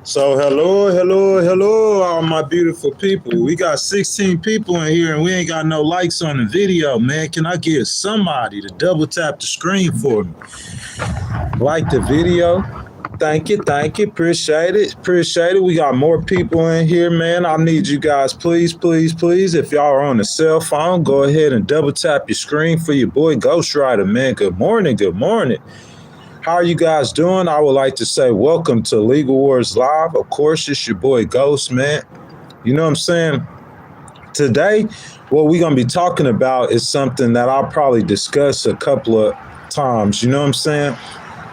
So hello, all my beautiful people. We got 16 people in here and we ain't got no likes on the video, man. Can I get somebody to double tap the screen for me? Like the video. Thank you. Appreciate it. We got more people in here, man. I need you guys, please. If y'all are on a cell phone, go ahead and double tap your screen for your boy Ghost Rider, man. Good morning. How are you guys doing? I would like to say welcome to Legal Wars Live. Of course, it's your boy Ghost, man. You know what I'm saying? Today, what we're going to be talking about is something that I'll probably discuss a couple of times. You know what I'm saying?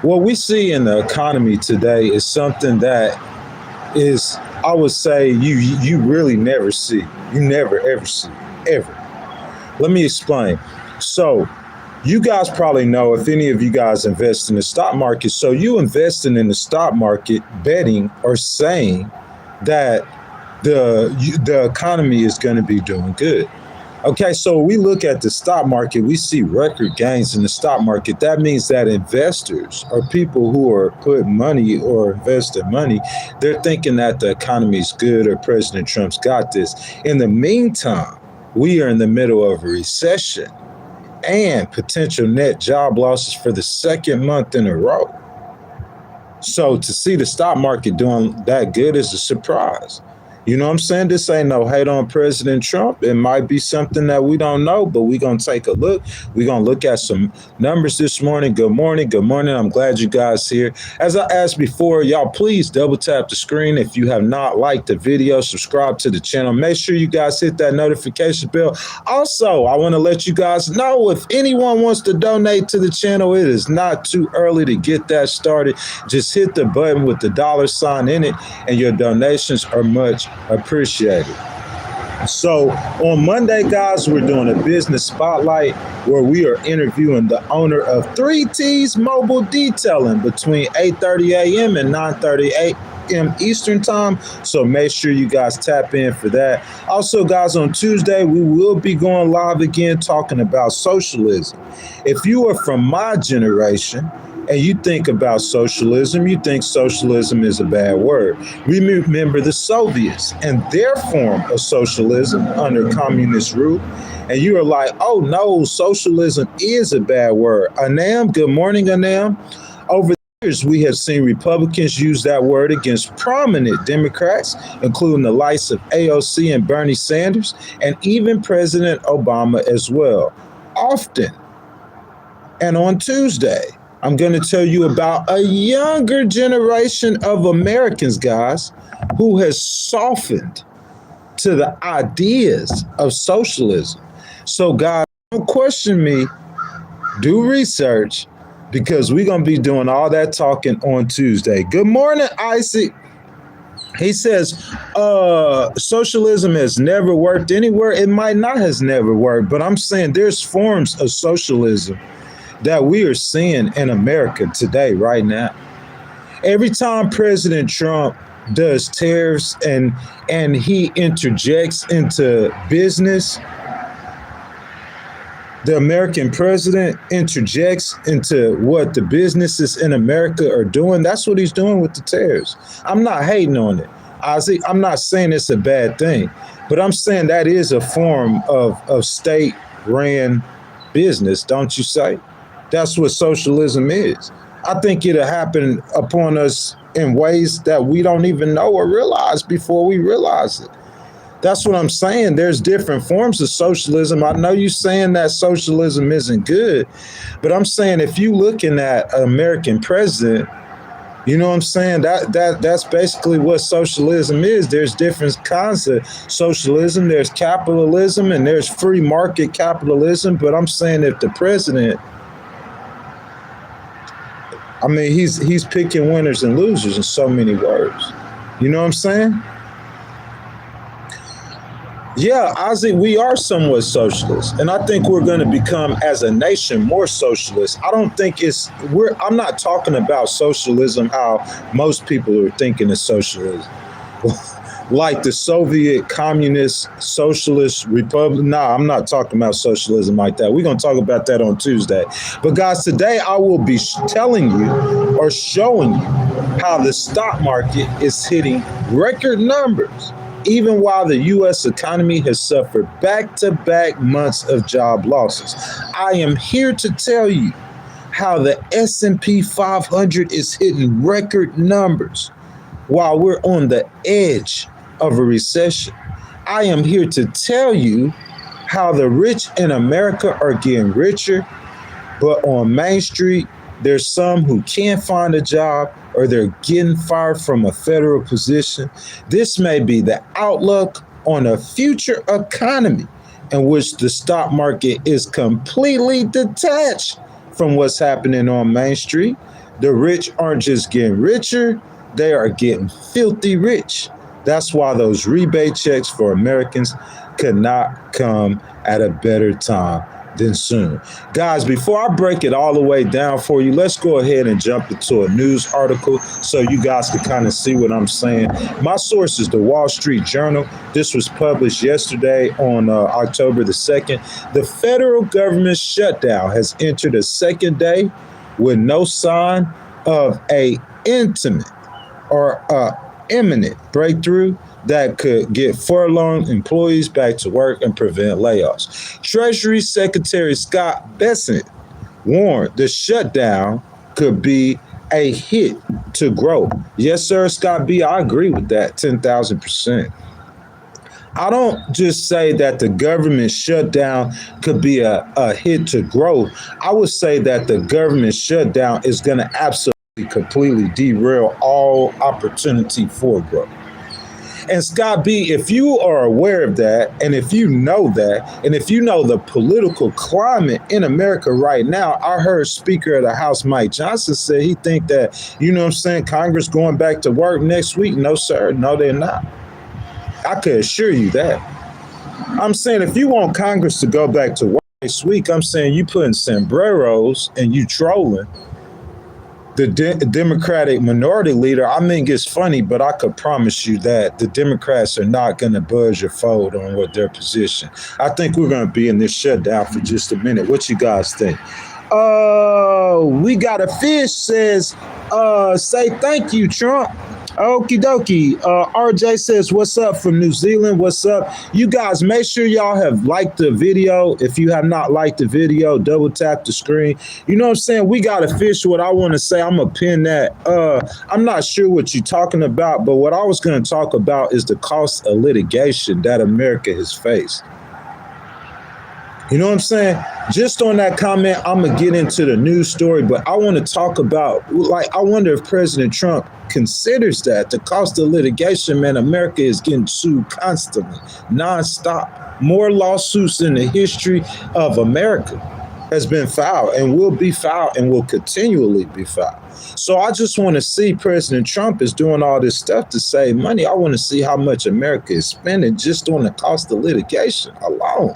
What we see in the economy today is something that is, I would say you really never see. You never ever see ever. Let me explain. So you guys probably know if any of you guys invest in the stock market. So you investing in the stock market, betting or saying that the economy is going to be doing good. Okay, so we look at the stock market, we see record gains in the stock market. That means that investors or people who are putting money or investing money, they're thinking that the economy is good or President Trump's got this. In the meantime, we are in the middle of a recession and potential net job losses for the second month in a row. So to see the stock market doing that good is a surprise. You know what I'm saying? This ain't no hate on President Trump. It might be something that we don't know, but we're going to take a look. We're going to look at some numbers this morning. Good morning. Good morning. I'm glad you guys here. As I asked before, y'all please double tap the screen. If you have not liked the video, subscribe to the channel. Make sure you guys hit that notification bell. Also, I want to let you guys know if anyone wants to donate to the channel, it is not too early to get that started. Just hit the button with the $ in it, and your donations are much appreciated. So on Monday, guys, we're doing a business spotlight where we are interviewing the owner of 3T's Mobile Detailing between 8:30 a.m. and 9:30 a.m. Eastern time. So make sure you guys tap in for that. Also, guys, on Tuesday, we will be going live again talking about socialism. If you are from my generation, and you think about socialism, you think socialism is a bad word. Remember the Soviets and their form of socialism under communist rule. And you are like, oh no, socialism is a bad word. Anam, good morning, Anam. Over the years, we have seen Republicans use that word against prominent Democrats, including the likes of AOC and Bernie Sanders, and even President Obama as well. Often. And on Tuesday, I'm going to tell you about a younger generation of Americans, guys, who has softened to the ideas of socialism. So, guys, don't question me. Do research, because we're going to be doing all that talking on Tuesday. Good morning, Isaac. He says, socialism has never worked anywhere. It might not has never worked, but I'm saying there's forms of socialism that we are seeing in America today, right now. Every time President Trump does tariffs and he interjects into business, the American president interjects into what the businesses in America are doing. That's what he's doing with the tariffs. I'm not hating on it. I'm not saying it's a bad thing, but I'm saying that is a form of state-ran business, don't you say? That's what socialism is. I think it'll happen upon us in ways that we don't even know or realize before we realize it. That's what I'm saying. There's different forms of socialism. I know you're saying that socialism isn't good, but I'm saying if you're looking at an American president, you know what I'm saying? That's basically what socialism is. There's different kinds of socialism. There's capitalism and there's free market capitalism. But I'm saying if the president, I mean, he's picking winners and losers in so many words. You know what I'm saying? Yeah, Isaac, we are somewhat socialist, and I think we're going to become, as a nation, more socialist. I don't think I'm not talking about socialism how most people are thinking of socialism. Like the Soviet communist socialist republic. Nah, I'm not talking about socialism like that. We're going to talk about that on Tuesday. But guys, today I will be telling you or showing you how the stock market is hitting record numbers, even while the U.S. economy has suffered back-to-back months of job losses. I am here to tell you how the S&P 500 is hitting record numbers while we're on the edge of a recession. I am here to tell you how the rich in America are getting richer, but on Main Street, there's some who can't find a job or they're getting fired from a federal position. This may be the outlook on a future economy in which the stock market is completely detached from what's happening on Main Street. The rich aren't just getting richer, they are getting filthy rich. That's why those rebate checks for Americans could not come at a better time than soon. Guys, before I break it all the way down for you, let's go ahead and jump into a news article so you guys can kind of see what I'm saying. My source is the Wall Street Journal. This was published yesterday on October the 2nd. The federal government shutdown has entered a second day with no sign of a intimate or imminent breakthrough that could get furloughed employees back to work and prevent layoffs. Treasury Secretary Scott Bessent warned the shutdown could be a hit to growth. Yes, sir, Scott B. I agree with that 10,000%. I don't just say that the government shutdown could be a hit to growth. I would say that the government shutdown is going to absolutely completely derail all opportunity for growth. And Scott B, if you are aware of that, and if you know that, and if you know the political climate in America right now, I heard Speaker of the House Mike Johnson say he think that, you know what I'm saying, Congress going back to work next week. No, sir. No, they're not. I could assure you that. I'm saying if you want Congress to go back to work next week, I'm saying you putting sombreros and you trolling the Democratic minority leader. I mean, it's funny, but I could promise you that the Democrats are not going to budge or fold on what their position. I think we're going to be in this shutdown for just a minute. What you guys think? We got a fish says, say thank you, Trump. Okie dokie. RJ says, what's up from New Zealand? What's up? You guys, make sure y'all have liked the video. If you have not liked the video, double tap the screen. You know what I'm saying? We got a fish. What I want to say, I'm going to pin that. I'm not sure what you're talking about, but what I was going to talk about is the cost of litigation that America has faced. You know what I'm saying? Just on that comment, I'm going to get into the news story, but I want to talk about, like, I wonder if President Trump considers that the cost of litigation, man. America is getting sued constantly, nonstop. More lawsuits in the history of America has been filed and will be filed and will continually be filed. So I just want to see President Trump is doing all this stuff to save money. I want to see how much America is spending just on the cost of litigation alone.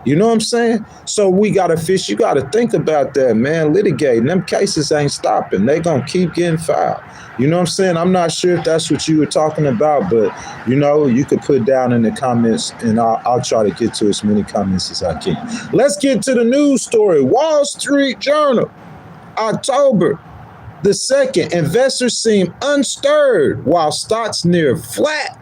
You know what I'm saying? So we got to fish. You got to think about that, man. Litigating. Them cases ain't stopping. They going to keep getting filed. You know what I'm saying? I'm not sure if that's what you were talking about, but, you know, you could put down in the comments and I'll try to get to as many comments as I can. Let's get to the news story. Wall Street Journal, October the 2nd. Investors seem unstirred while stocks near flat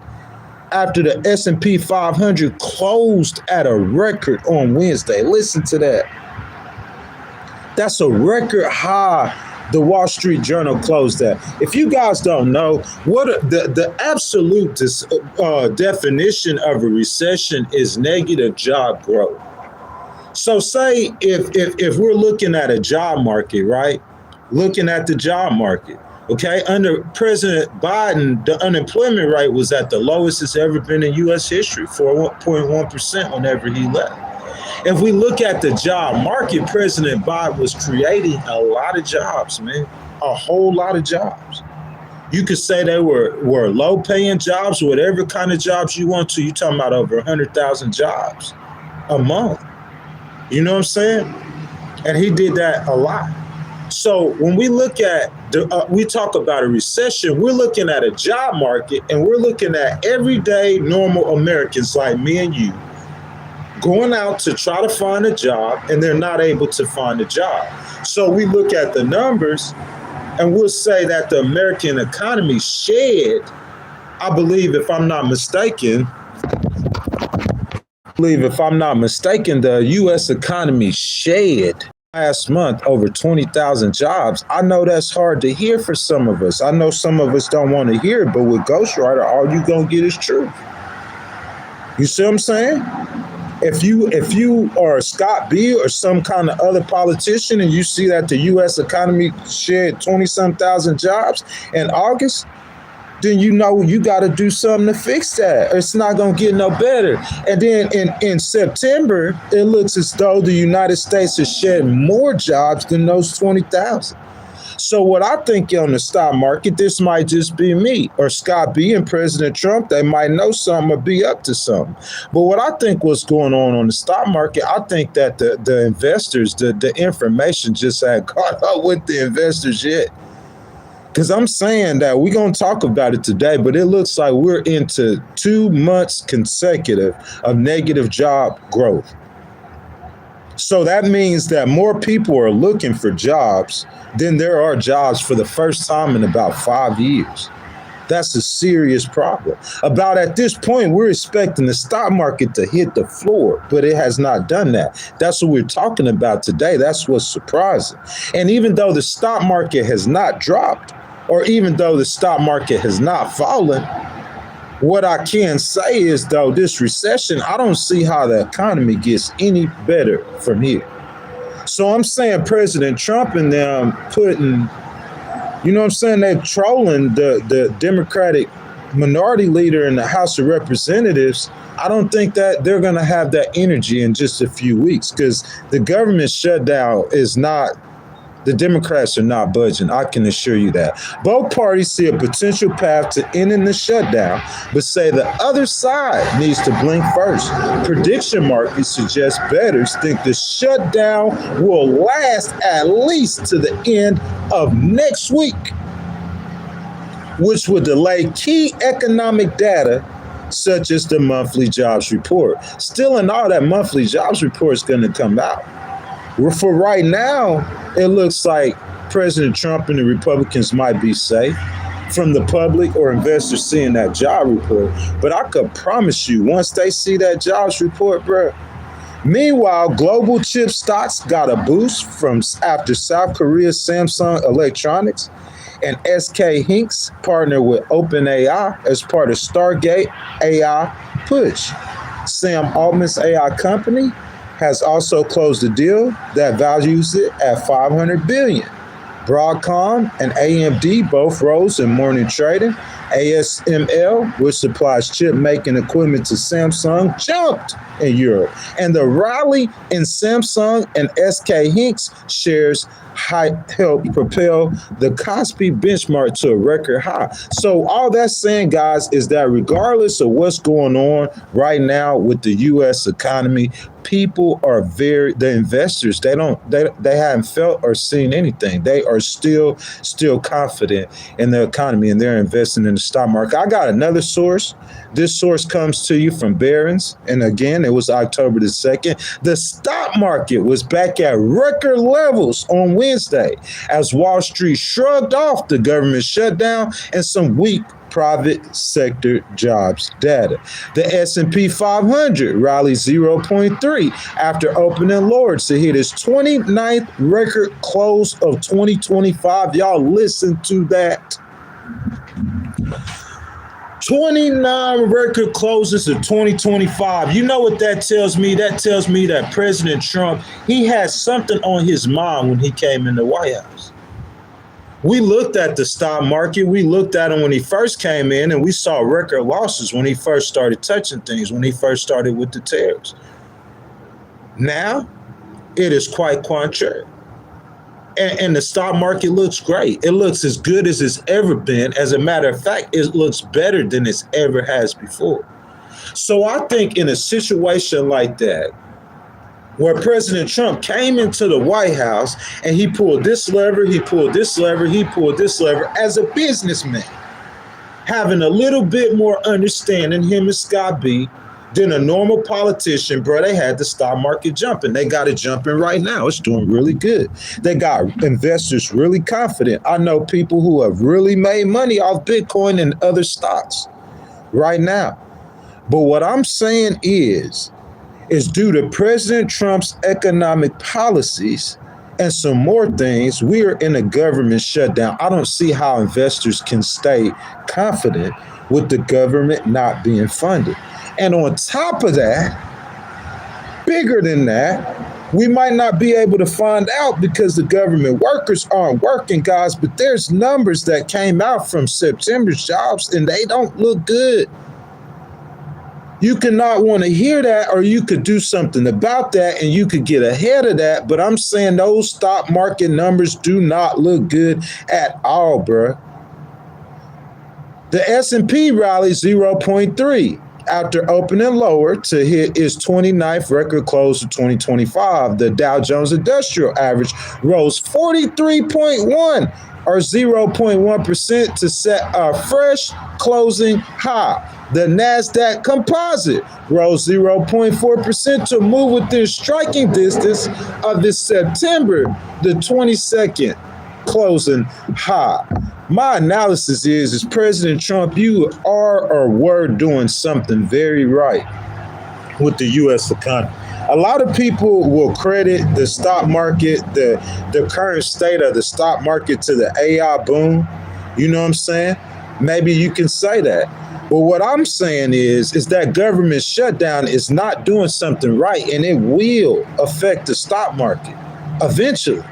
after the S&P 500 closed at a record on Wednesday. Listen to that. That's a record high the Wall Street Journal closed at. If you guys don't know, what the absolute definition of a recession is negative job growth. So say if we're looking at a job market, right? Looking at the job market. Okay, under President Biden, the unemployment rate was at the lowest it's ever been in U.S. history, 4.1% whenever he left. If we look at the job market, President Biden was creating a lot of jobs, man, a whole lot of jobs. You could say they were low-paying jobs, whatever kind of jobs you want to. You're talking about over 100,000 jobs a month. You know what I'm saying? And he did that a lot. So when we look at, we talk about a recession, we're looking at a job market and we're looking at everyday normal Americans like me and you going out to try to find a job and they're not able to find a job. So we look at the numbers and we'll say that the American economy shed, I believe if I'm not mistaken, the U.S. economy shed last month over 20,000 jobs. I know that's hard to hear for some of us. I know some of us don't want to hear it, but with Ghostwriter, all you gonna get is truth. You see what I'm saying? If you are Scott B or some kind of other politician and you see that the U.S. economy shed 20-some thousand jobs in August, then you know you got to do something to fix that. It's not going to get no better. And then in September, it looks as though the United States has shed more jobs than those 20,000. So what I think on the stock market, this might just be me or Scott B and President Trump. They might know something or be up to something. But what I think what's going on the stock market, I think that the investors, the information just hadn't caught up with the investors yet. Because I'm saying that we're going to talk about it today, but it looks like we're into 2 months consecutive of negative job growth. So that means that more people are looking for jobs than there are jobs for the first time in about 5 years. That's a serious problem. About at this point, we're expecting the stock market to hit the floor, but it has not done that. That's what we're talking about today. That's what's surprising. And even though the stock market has not dropped, or even though the stock market has not fallen, what I can say is, though, this recession, I don't see how the economy gets any better from here. So I'm saying President Trump and them putting, you know what I'm saying, they're trolling the Democratic minority leader in the House of Representatives. I don't think that they're going to have that energy in just a few weeks, because the government shutdown is not, the Democrats are not budging. I can assure you that. Both parties see a potential path to ending the shutdown, but say the other side needs to blink first. Prediction markets suggest bettors think the shutdown will last at least to the end of next week, which would delay key economic data such as the monthly jobs report. Still, in all, that monthly jobs report is going to come out. For right now, it looks like President Trump and the Republicans might be safe from the public or investors seeing that job report. But I could promise you, once they see that jobs report, bro. Meanwhile, global chip stocks got a boost from after South Korea's Samsung Electronics and SK Hynix partnered with OpenAI as part of Stargate AI push. Sam Altman's AI company has also closed a deal that values it at $500 billion. Broadcom and AMD both rose in morning trading. ASML, which supplies chip-making equipment to Samsung, jumped in Europe. And the rally in Samsung and SK Hynix shares helped propel the Kospi benchmark to a record high. So all that's saying, guys, is that regardless of what's going on right now with the U.S. economy, people are the investors, they haven't felt or seen anything. They are still confident in the economy, and they're investing in the stock market. I got another source. This source comes to you from Barron's, and again, it was October the 2nd. The stock market was back at record levels on Wednesday as Wall Street shrugged off the government shutdown and some weak private sector jobs data. The S&P 500 rallied 0.3 after opening lower to hit its 29th record close of 2025. Y'all listen to that. 29 record closes of 2025. You know what that tells me? That tells me that President Trump, he had something on his mind when he came in the White House. We looked at the stock market. We looked at him when he first came in, and we saw record losses when he first started touching things, when he first started with the tariffs. Now, it is quite contrary. And the stock market looks great. It looks as good as it's ever been. As a matter of fact, it looks better than it's ever has before. So I think in a situation like that, where President Trump came into the White House and he pulled this lever, he pulled this lever, he pulled this lever as a businessman, having a little bit more understanding, him and Scott B, than a normal politician, bro, they had the stock market jumping. They got it jumping right now. It's doing really good. They got investors really confident. I know people who have really made money off Bitcoin and other stocks right now. But what I'm saying is due to President Trump's economic policies and some more things, we are in a government shutdown. I don't see how investors can stay confident with the government not being funded. And on top of that, bigger than that, we might not be able to find out because the government workers aren't working, guys, but there's numbers that came out from September's jobs and they don't look good. You cannot want to hear that, or you could do something about that and you could get ahead of that. But I'm saying those stock market numbers do not look good at all, bruh. The S&P rallied 0.3 after opening lower to hit its 29th record close of 2025. The Dow Jones Industrial Average rose 43.1 or 0.1% to set a fresh closing high. The NASDAQ Composite rose 0.4% to move within striking distance of the September the 22nd closing high. My analysis is President Trump, you are or were doing something very right with the U.S. economy. A lot of people will credit the stock market, the current state of the stock market to the AI boom. You know what I'm saying? Maybe you can say that. But what I'm saying is that government shutdown is not doing something right, and it will affect the stock market eventually.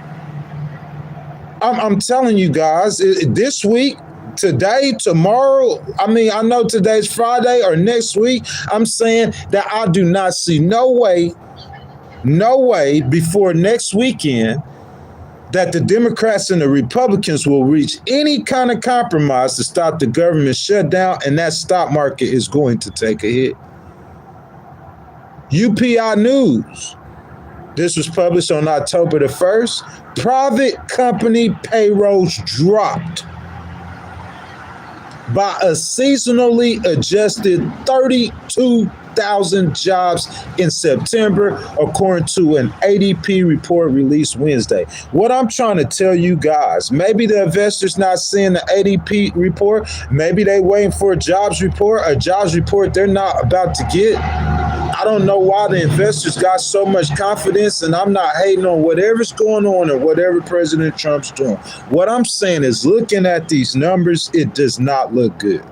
I'm telling you guys, this week, today, tomorrow, I know today's Friday or next week, I'm saying that I do not see no way before next weekend that the Democrats and the Republicans will reach any kind of compromise to stop the government shutdown, and that stock market is going to take a hit. UPI News. This was published on October the 1st. Private company payrolls dropped by a seasonally adjusted 32,000 jobs in September, according to an ADP report released Wednesday. What I'm trying to tell you guys, maybe the investors not seeing the ADP report, maybe they waiting for a jobs report they're not about to get. I don't know why the investors got so much confidence, and I'm not hating on whatever's going on or whatever President Trump's doing. What I'm saying is, looking at these numbers, it does not look good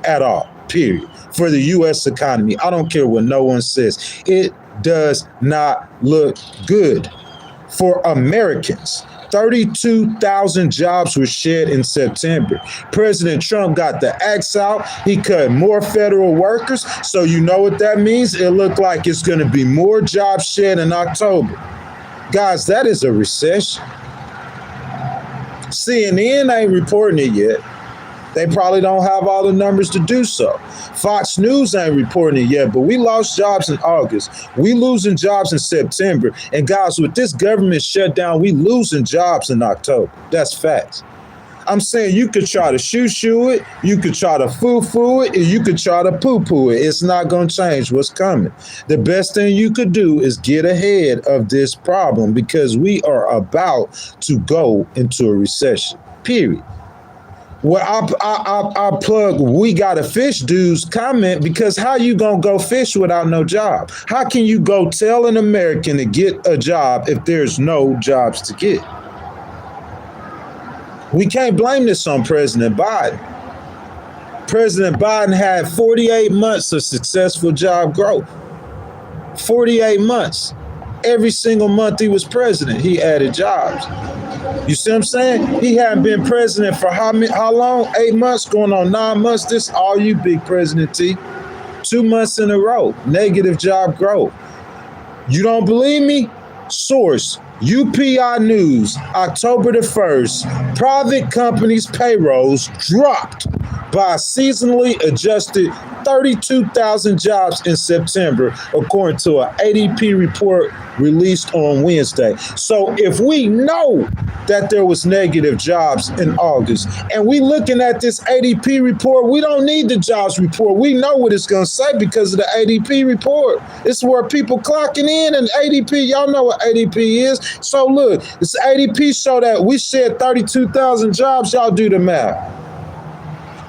at all, period. For the U.S. economy, I don't care what no one says. It does not look good for Americans. 32,000 jobs were shed in September. President Trump got the axe out. He cut more federal workers. So you know what that means? It looked like it's going to be more jobs shed in October. Guys, that is a recession. CNN ain't reporting it yet. They probably don't have all the numbers to do so. Fox News ain't reporting it yet, but we lost jobs in August. We losing jobs in September. And guys, with this government shutdown, we losing jobs in October. That's facts. I'm saying you could try to shoo it, you could try to foo it, and you could try to poo it. It's not going to change what's coming. The best thing you could do is get ahead of this problem, because we are about to go into a recession, period. Well, I plug We Gotta Fish dudes comment, because how you gonna go fish without no job? How can you go tell an American to get a job if there's no jobs to get? We can't blame this on President Biden. President Biden had 48 months of successful job growth. 48 months. Every single month he was president, he added jobs. You see what I'm saying? He hadn't been president for how long? 8 months, going on 9 months. This all you, big President T. 2 months in a row, negative job growth. You don't believe me? Source, UPI News, October the 1st. Private companies' payrolls dropped by a seasonally adjusted 32,000 jobs in September, according to an ADP report released on Wednesday. So if we know that there was negative jobs in August, and we looking at this ADP report, we don't need the jobs report. We know what it's going to say because of the ADP report. It's where people clocking in, and ADP, y'all know what ADP is. So look, this ADP show that we shed 32,000 jobs. Y'all do the math.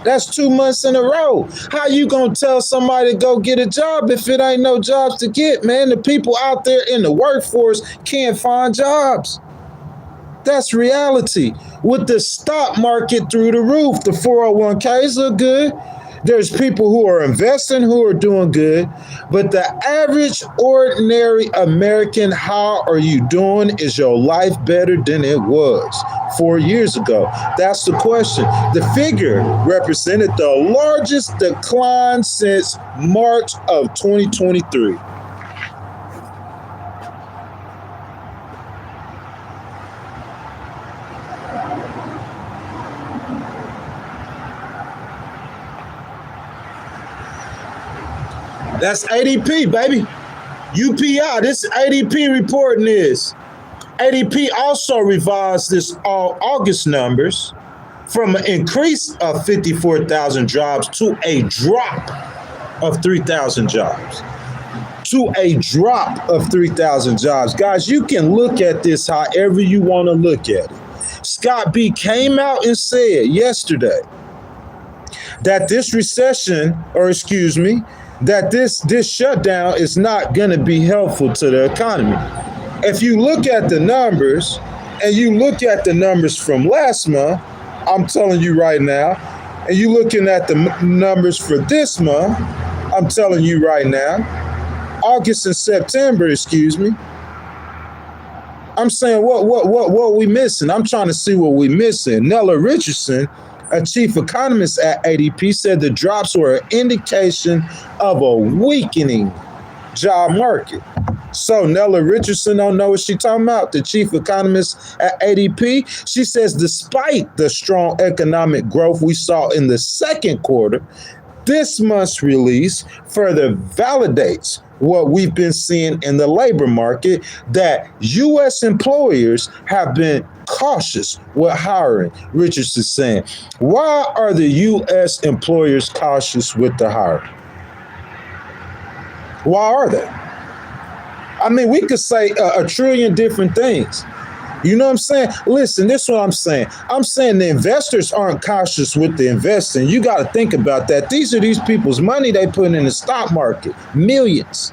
That's 2 months in a row. How you gonna tell somebody to go get a job if it ain't no jobs to get, man? The people out there in the workforce can't find jobs. That's reality. With the stock market through the roof, the 401ks look good. There's people who are investing who are doing good, but the average ordinary American, how are you doing? Is your life better than it was 4 years ago? That's the question. The figure represented the largest decline since March of 2023. That's ADP, baby. UPI, this ADP reporting this. ADP also revised this August numbers from an increase of 54,000 jobs to a drop of 3,000 jobs. To a drop of 3,000 jobs. Guys, you can look at this however you want to look at it. Scott B came out and said yesterday that this recession, or excuse me, that this shutdown is not going to be helpful to the economy. If you look at the numbers and you look at the numbers from last month, I'm telling you right now, and you looking at the numbers for this month, I'm telling you right now, August and September, excuse me, I'm saying what we missing? I'm trying to see what we missing. Nella Richardson, a chief economist at ADP, said the drops were an indication of a weakening job market. So Nella Richardson don't know what she's talking about, the chief economist at ADP. She says despite the strong economic growth we saw in the second quarter, this month's release further validates what we've been seeing in the labor market, that U.S. employers have been cautious with hiring. Richardson is saying, why are the U.S. employers cautious with the hiring? Why are they? I mean, we could say a trillion different things. You know what I'm saying? Listen, this is what I'm saying. I'm saying the investors aren't cautious with the investing. You got to think about that. These are these people's money they put in the stock market. Millions.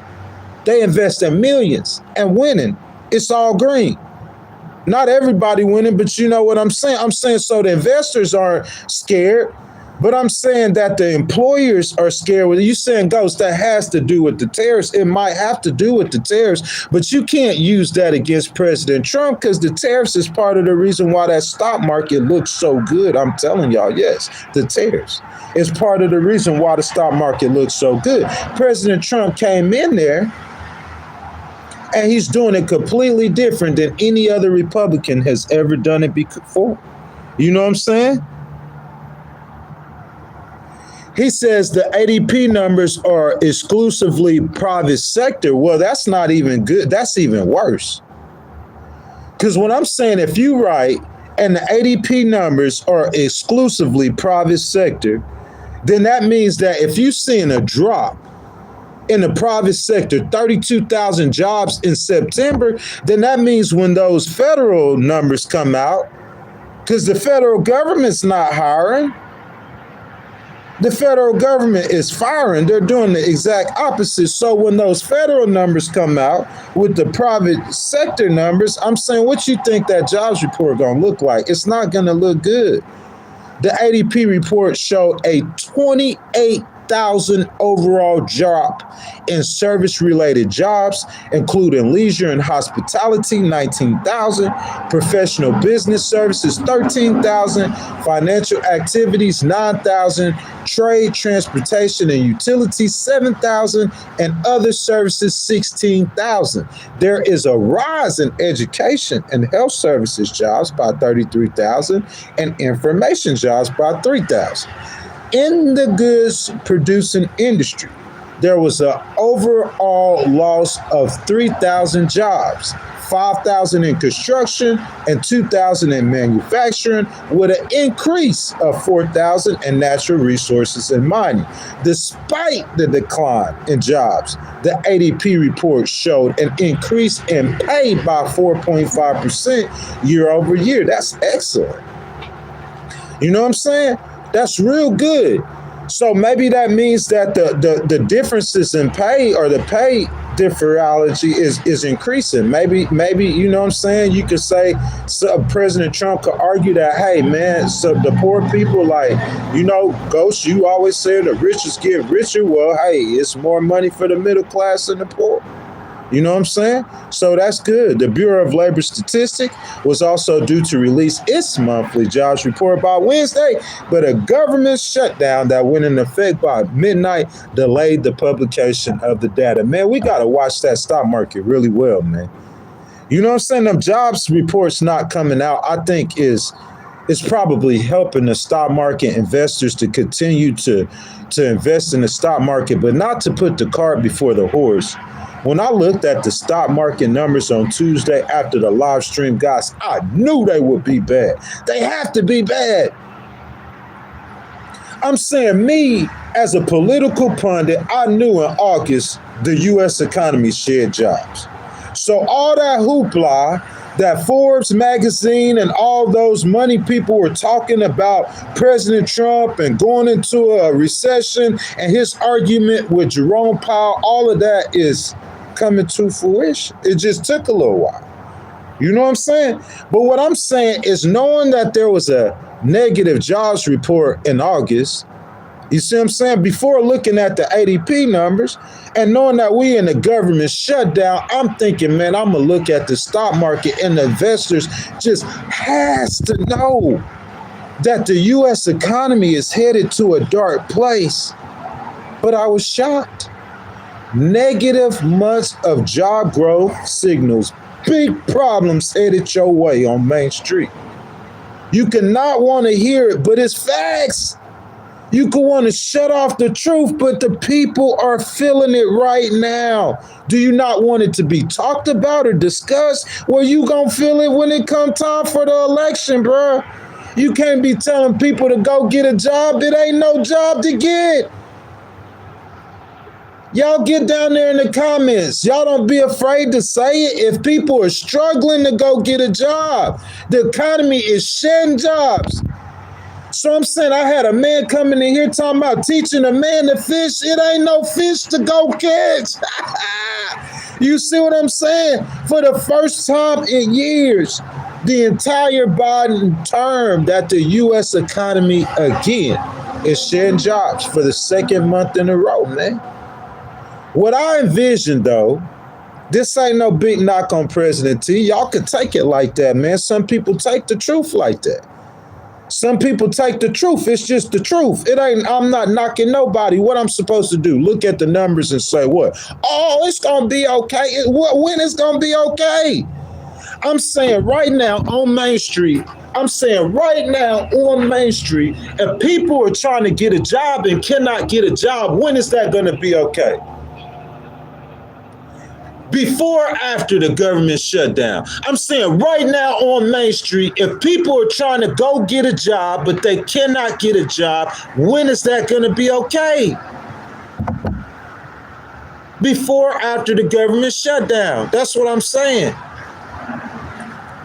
They invest in millions and winning. It's all green. Not everybody winning, but you know what I'm saying? I'm saying so the investors aren't scared, but I'm saying that the employers are scared. With you saying, Ghost, that has to do with the tariffs. It might have to do with the tariffs, but you can't use that against President Trump because the tariffs is part of the reason why that stock market looks so good. I'm telling y'all, yes, the tariffs is part of the reason why the stock market looks so good. President Trump came in there and he's doing it completely different than any other Republican has ever done it before. You know what I'm saying? He says the ADP numbers are exclusively private sector. Well, that's not even good. That's even worse. Because what I'm saying, if you write and the ADP numbers are exclusively private sector, then that means that if you're seeing a drop in the private sector, 32,000 jobs in September, then that means when those federal numbers come out, because the federal government's not hiring, the federal government is firing. They're doing the exact opposite. So when those federal numbers come out with the private sector numbers, I'm saying, what you think that jobs report going to look like? It's not going to look good. The ADP report showed a 28,000 overall drop in service-related jobs, including leisure and hospitality, 19,000, professional business services, 13,000, financial activities, 9,000, trade, transportation, and utilities, 7,000, and other services, 16,000. There is a rise in education and health services jobs by 33,000 and information jobs by 3,000. In the goods producing industry, there was an overall loss of 3,000 jobs, 5,000 in construction and 2,000 in manufacturing, with an increase of 4,000 in natural resources and mining. Despite the decline in jobs, the ADP report showed an increase in pay by 4.5% year over year. That's excellent. You know what I'm saying? That's real good. So maybe that means that the differences in pay, or the pay differentiality is increasing. Maybe you know what I'm saying. You could say President Trump could argue that, hey man, so the poor people, like, Ghost, you always say the richest get richer. Well, hey, it's more money for the middle class and the poor. You know what I'm saying? So that's good. The Bureau of Labor Statistics was also due to release its monthly jobs report by Wednesday, but a government shutdown that went into effect by midnight delayed the publication of the data. Man, we got to watch that stock market really well, man. You know what I'm saying? Them jobs reports not coming out, I think is probably helping the stock market investors to continue to invest in the stock market, but not to put the cart before the horse. When I looked at the stock market numbers on Tuesday after the live stream, guys, I knew they would be bad. They have to be bad. I'm saying, me as a political pundit, I knew in August the U.S. economy shed jobs. So all that hoopla that Forbes magazine and all those money people were talking about President Trump and going into a recession and his argument with Jerome Powell, all of that is coming to fruition. It just took a little while. You know what I'm saying? But what I'm saying is, knowing that there was a negative jobs report in August, you see what I'm saying? Before looking at the ADP numbers and knowing that we in the government shutdown, I'm thinking, man, I'm going to look at the stock market, and the investors just has to know that the U.S. economy is headed to a dark place. But I was shocked. Negative months of job growth signals big problems headed your way on Main Street. You cannot want to hear it, but it's facts. You could want to shut off the truth, but the people are feeling it right now. Do you not want it to be talked about or discussed? Well, you gonna feel it when it come time for the election, bro. You can't be telling people to go get a job. It ain't no job to get. Y'all get down there in the comments. Y'all don't be afraid to say it. If people are struggling to go get a job, the economy is shedding jobs. So I'm saying, I had a man coming in here talking about teaching a man to fish. It ain't no fish to go catch. You see what I'm saying? For the first time in years, the entire Biden term, that the U.S. economy again is shedding jobs for the second month in a row, man. What I envision, though, this ain't no big knock on President T. Y'all can take it like that, man. Some people take the truth like that. Some people take the truth. It's just the truth. It ain't, I'm not knocking nobody. What I'm supposed to do? Look at the numbers and say what? Oh, it's going to be okay. When it's going to be okay? I'm saying right now on Main Street, if people are trying to get a job and cannot get a job, when is that going to be okay? Before or after the government shutdown? I'm saying right now on Main Street, if people are trying to go get a job, but they cannot get a job, when is that going to be okay? Before or after the government shutdown? That's what I'm saying.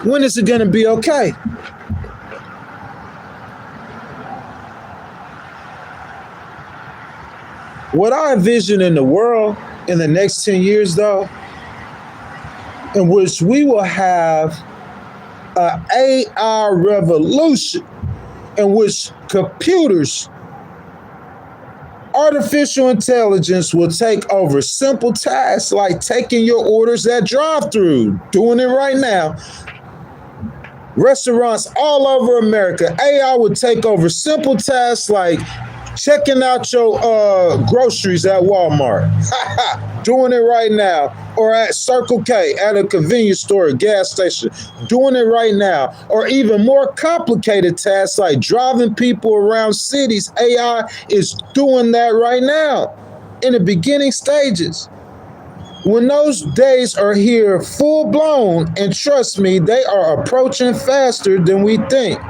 When is it going to be okay? What I envision in the world in the next 10 years, though, in which we will have an AI revolution in which computers, artificial intelligence will take over simple tasks like taking your orders at drive-thru, doing it right now. Restaurants all over America, AI would take over simple tasks like checking out your groceries at Walmart, doing it right now, or at Circle K, at a convenience store, a gas station, doing it right now, or even more complicated tasks like driving people around cities. AI is doing that right now in the beginning stages. When those days are here full blown, and trust me, they are approaching faster than we think.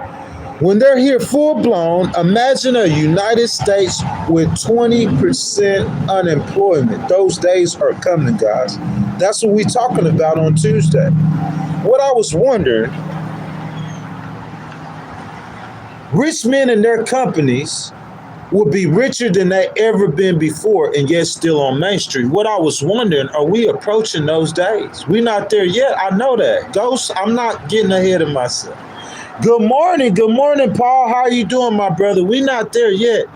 When they're here full blown, imagine a United States with 20% unemployment. Those days are coming, guys. That's what we're talking about on Tuesday. What I was wondering, rich men and their companies will be richer than they ever been before, and yet still on Main Street. What I was wondering, are we approaching those days? We're not there yet. I know that. Ghost, I'm not getting ahead of myself. Good morning, Paul. How are you doing, my brother? We're not there yet.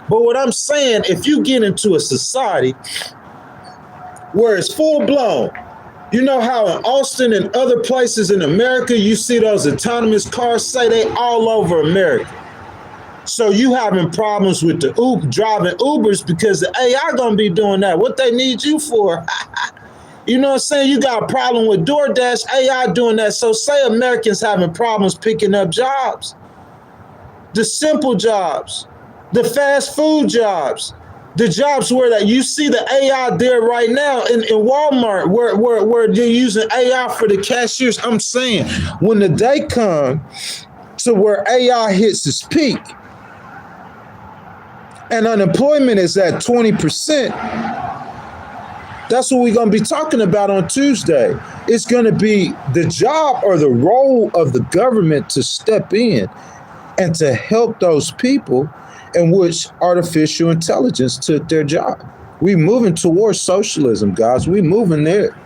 But what I'm saying, if you get into a society where it's full blown, you know how in Austin and other places in America, you see those autonomous cars, say they all over America. So you having problems with the driving Ubers because the AI gonna be doing that. What they need you for? You know what I'm saying? You got a problem with DoorDash, AI doing that. So say Americans having problems picking up jobs. The simple jobs, the fast food jobs, the jobs where that you see the AI there right now in Walmart where they're using AI for the cashiers. I'm saying when the day comes to where AI hits its peak and unemployment is at 20%, that's what we're going to be talking about on Tuesday. It's going to be the job or the role of the government to step in and to help those people in which artificial intelligence took their job. We're moving towards socialism, guys. We're moving there.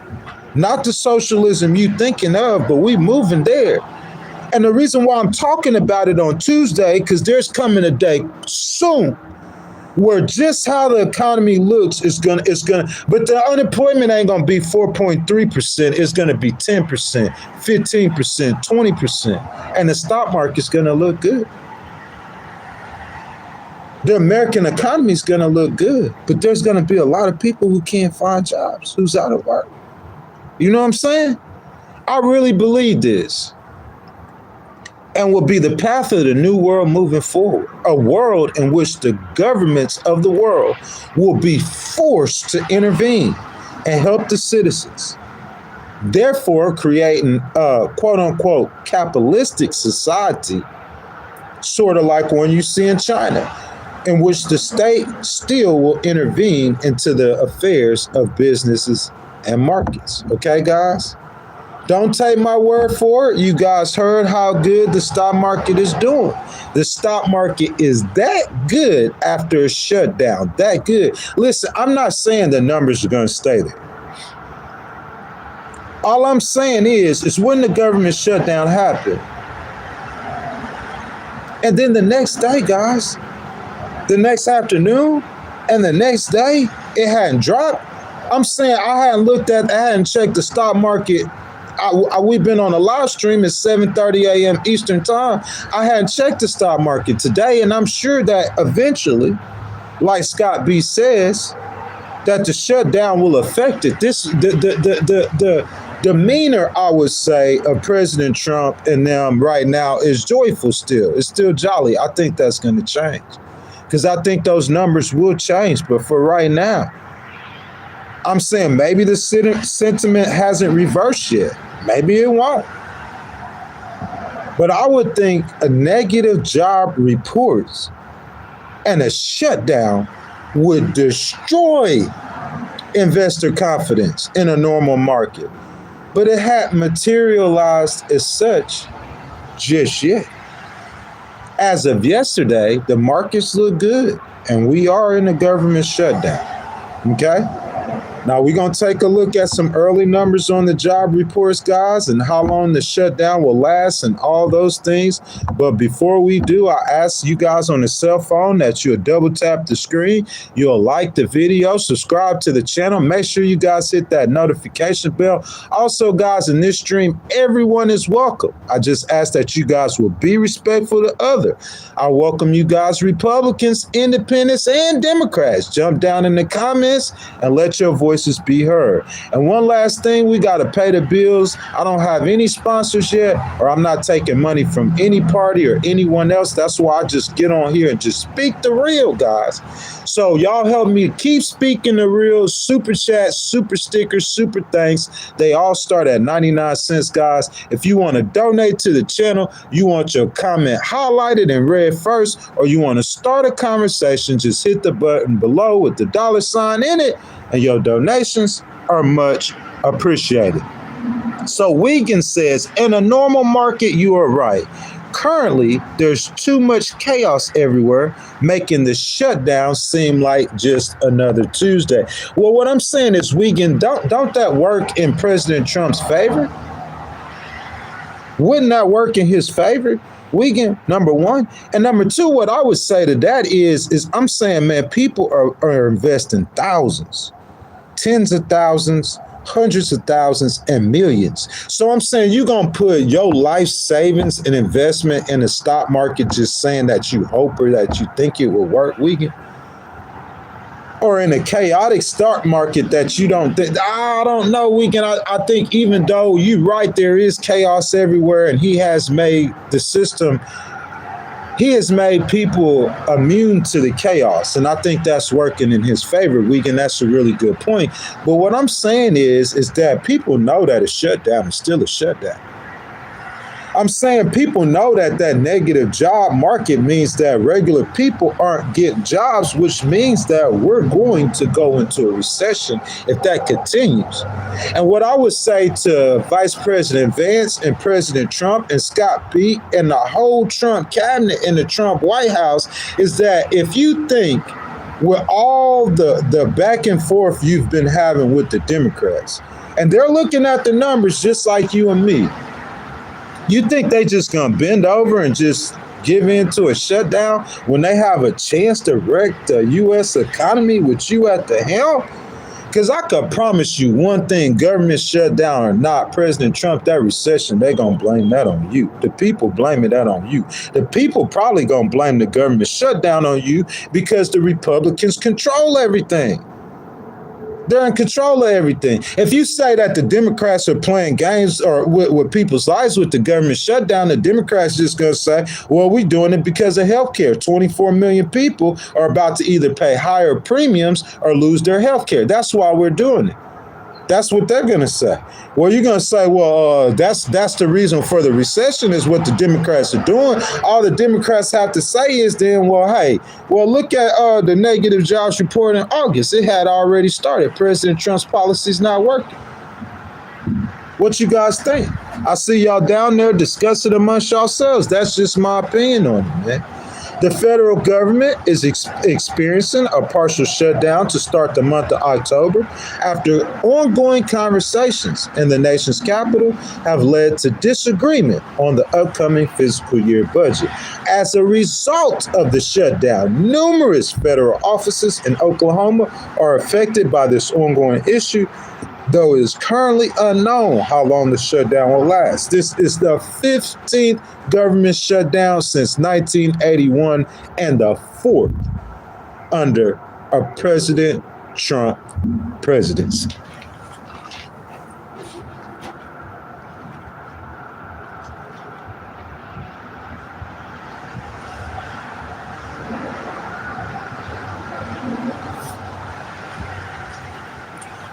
Not the socialism you thinking of, but we're moving there. And the reason why I'm talking about it on Tuesday, because there's coming a day soon where just how the economy looks is gonna, but the unemployment ain't gonna be 4.3%. It's gonna be 10%, 15%, 20%, and the stock market's gonna look good. The American economy is gonna look good, but there's gonna be a lot of people who can't find jobs, who's out of work. You know what I'm saying? I really believe this. And will be the path of the new world moving forward, a world in which the governments of the world will be forced to intervene and help the citizens, therefore creating a quote-unquote capitalistic society, sort of like one you see in China, in which the state still will intervene into the affairs of businesses and markets. Okay, guys? Don't take my word for it. You guys heard how good the stock market is doing. The stock market is that good after a shutdown, that good. Listen, I'm not saying the numbers are going to stay there. All I'm saying is when the government shutdown happened, and then the next day, guys, the next afternoon, and the next day, it hadn't dropped. I'm saying I hadn't checked the stock market. We've been on a live stream at 7:30 a.m. Eastern time. I hadn't checked the stock market today, and I'm sure that eventually, like Scott B says, that the shutdown will affect it. The demeanor, I would say, of President Trump and them right now is joyful still. It's still jolly. I think that's going to change because I think those numbers will change. But for right now, I'm saying maybe the sentiment hasn't reversed yet. Maybe it won't. But I would think a negative job reports and a shutdown would destroy investor confidence in a normal market. But it hadn't materialized as such just yet. As of yesterday, the markets look good, and we are in a government shutdown. Okay? Now, we're going to take a look at some early numbers on the job reports, guys, and how long the shutdown will last and all those things. But before we do, I ask you guys on the cell phone that you'll double tap the screen. You'll like the video, subscribe to the channel. Make sure you guys hit that notification bell. Also, guys, in this stream, everyone is welcome. I just ask that you guys will be respectful to others. I welcome you guys, Republicans, Independents, and Democrats. Jump down in the comments and let your voices be heard. And one last thing, we got to pay the bills. I don't have any sponsors yet, or I'm not taking money from any party or anyone else. That's why I just get on here and just speak the real, guys. So y'all help me keep speaking the real. Super chat, super stickers, super thanks. They all start at 99 cents, guys. If you want to donate to the channel, you want your comment highlighted and read first, or you want to start a conversation, just hit the button below with the $sign in it, and your donations are much appreciated. So Wiegand says, in a normal market, you are right. currently there's too much chaos everywhere, making the shutdown seem like just another Tuesday. Well, what I'm saying is, Wiegand, don't that work in President Trump's favor? Wouldn't that work in his favor? Wiegand, number one. And number two, what I would say to that is I'm saying, man, people are investing thousands, tens of thousands, hundreds of thousands, and millions. So I'm saying you're going to put your life savings and investment in the stock market just saying that you hope or that you think it will work, Wiegand? Or in a chaotic stock market that you don't think, I don't know, Wiegand. I think even though you're right, there is chaos everywhere, and he has made the system, he has made people immune to the chaos. And I think that's working in his favor, Wiegand. That's a really good point. But what I'm saying is that people know that a shutdown is still a shutdown. I'm saying people know that that negative job market means that regular people aren't getting jobs, which means that we're going to go into a recession if that continues. And what I would say to Vice President Vance and President Trump and Scott Pete and the whole Trump cabinet in the Trump White House is that if you think with all the back and forth you've been having with the Democrats, and they're looking at the numbers just like you and me, you think they just gonna bend over and just give in to a shutdown when they have a chance to wreck the U.S. economy with you at the helm? Because I could promise you one thing, government shutdown or not, President Trump, that recession, they gonna blame that on you. The people blaming that on you. The people probably gonna blame the government shutdown on you because the Republicans control everything. They're in control of everything. If you say that the Democrats are playing games or with people's lives with the government shutdown, the Democrats just going to say, well, we're doing it because of health care. 24 million people are about to either pay higher premiums or lose their health care. That's why we're doing it. That's what they're going to say. Well, you're going to say, well, that's the reason for the recession is what the Democrats are doing. All the Democrats have to say is then, well, hey, well, look at the negative jobs report in August. It had already started. President Trump's policy's not working. What you guys think? I see y'all down there discussing amongst yourselves. That's just my opinion on it, man. The federal government is experiencing a partial shutdown to start the month of October after ongoing conversations in the nation's capital have led to disagreement on the upcoming fiscal year budget. As a result of the shutdown, numerous federal offices in Oklahoma are affected by this ongoing issue, though it is currently unknown how long the shutdown will last. This is the 15th government shutdown since 1981 and the 4th under a President Trump presidency.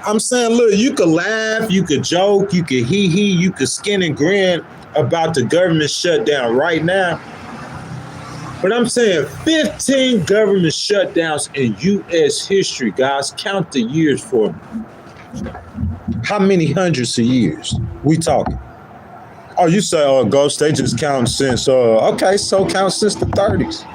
I'm saying, look, you could laugh, you could joke, you could hee-hee, you could skin and grin about the government shutdown right now. But I'm saying 15 government shutdowns in U.S. history, guys. Count the years for me. How many hundreds of years we talking? Oh, you say, oh, Ghost, they just count since, okay, so count since the 30s.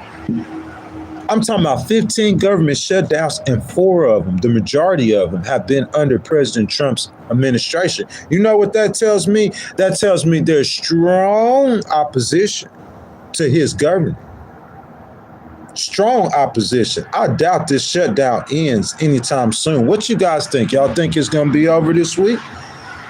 I'm talking about 15 government shutdowns, and 4 of them, the majority of them, have been under President Trump's administration. You know what that tells me? That tells me there's strong opposition to his government. Strong opposition. I doubt this shutdown ends anytime soon. What you guys think? Y'all think it's going to be over this week?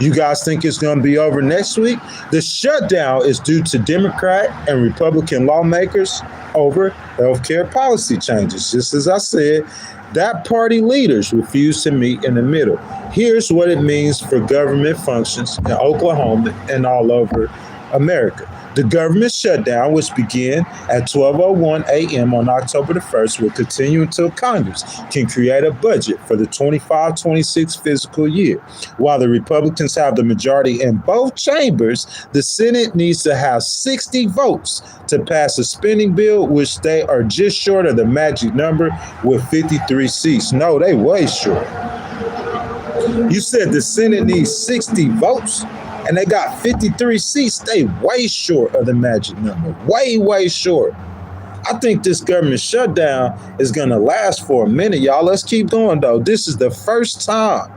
You guys think it's going to be over next week? The shutdown is due to Democrat and Republican lawmakers over healthcare policy changes. Just as I said, that party leaders refuse to meet in the middle. Here's what it means for government functions in Oklahoma and all over America. The government shutdown, which began at 12:01 a.m. on October the 1st, will continue until Congress can create a budget for the 25-26 fiscal year. While the Republicans have the majority in both chambers, the Senate needs to have 60 votes to pass a spending bill, which they are just short of the magic number with 53 seats. No, they way short. You said the Senate needs 60 votes, and they got 53 seats. They way short of the magic number. Way short. I think this government shutdown is going to last for a minute, y'all. Let's keep going, though. This is the first time